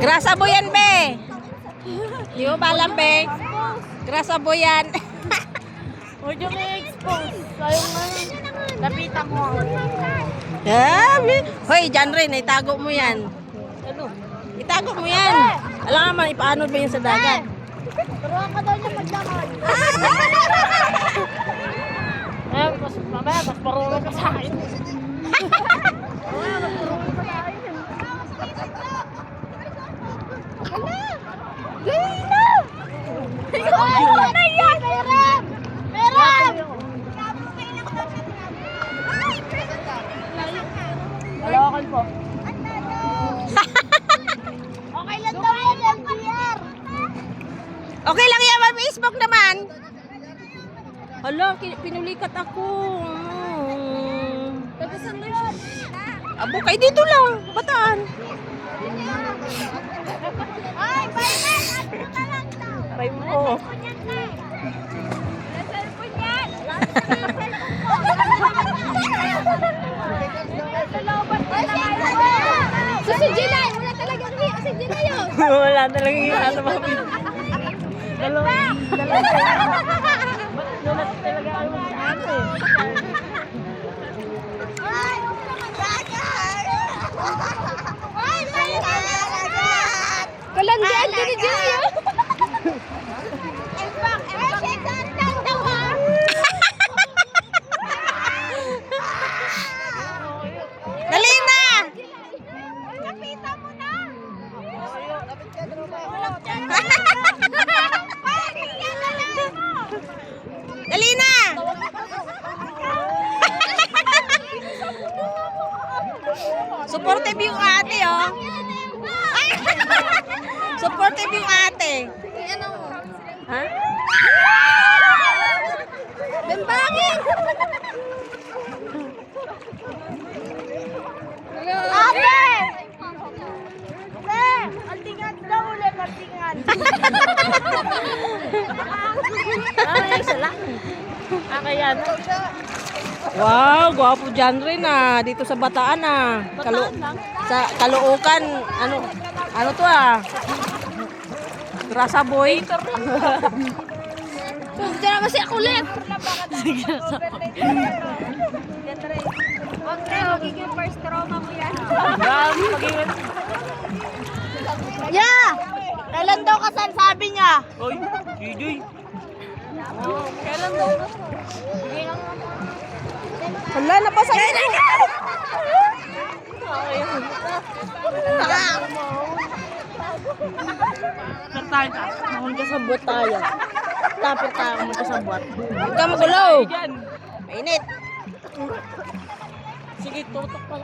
Grasa bo yan, be. Di mo ba alam, be? Grasa bo yan. Huwag yung i-expose. Sayang nga. Lapitan mo. Hoy, dyan rin. Itago mo yan. Ano? Itago mo yan. Alam naman, ipaano ba yun sa dagat? Turuan ka daw niya magdamag. Mamaya, mas marunong ka sa akin. Mamaya, mas marunong ka sa akin. Gawin na! Ikaw na yan! Meron! Meron! Malawakan po. Okay lang daw yan, LPR! Okay lang yan, may Facebook naman. Hala, pinulikat ako. Tagasan na yun! Abo, kay dito lang. Bataan. Ay, Bayman! Ano na lang daw? Aray mo. Cellphone yan! So si Gina, wala talagang hiya si Gina yun. Wala talagang hiya sa mga pin. Dalawa talaga ako sa akin. Ay, kalandian ka ni Gina yun. Dali na! Kapitan mo na! Dali na! Supportive yung ate, oh. Supportive yung ate. Ha? Bembangin! Ate! Altingan daw ulit, altingan. Ay, sala. Kaya na. Wow, gwapo dyan rin ah. Dito sa Bataan ah. Sa Caloocan, ano to ah? Grasa boy. Diyan naman siya kulit. Huwag na, magiging first trauma mo yan. Grabe, magiging. Yeah! Kailan daw kasal sabi niya? Oy, Gijoy. Kailan daw? Bigay lang naman. Hala, napasa na. Sartahan ka. Mahon ka sa buot tayo. Tapos tayo mo ka sa buot. Huwag ka magulo. Diyan. Mainit. Sige, tutok pa lang.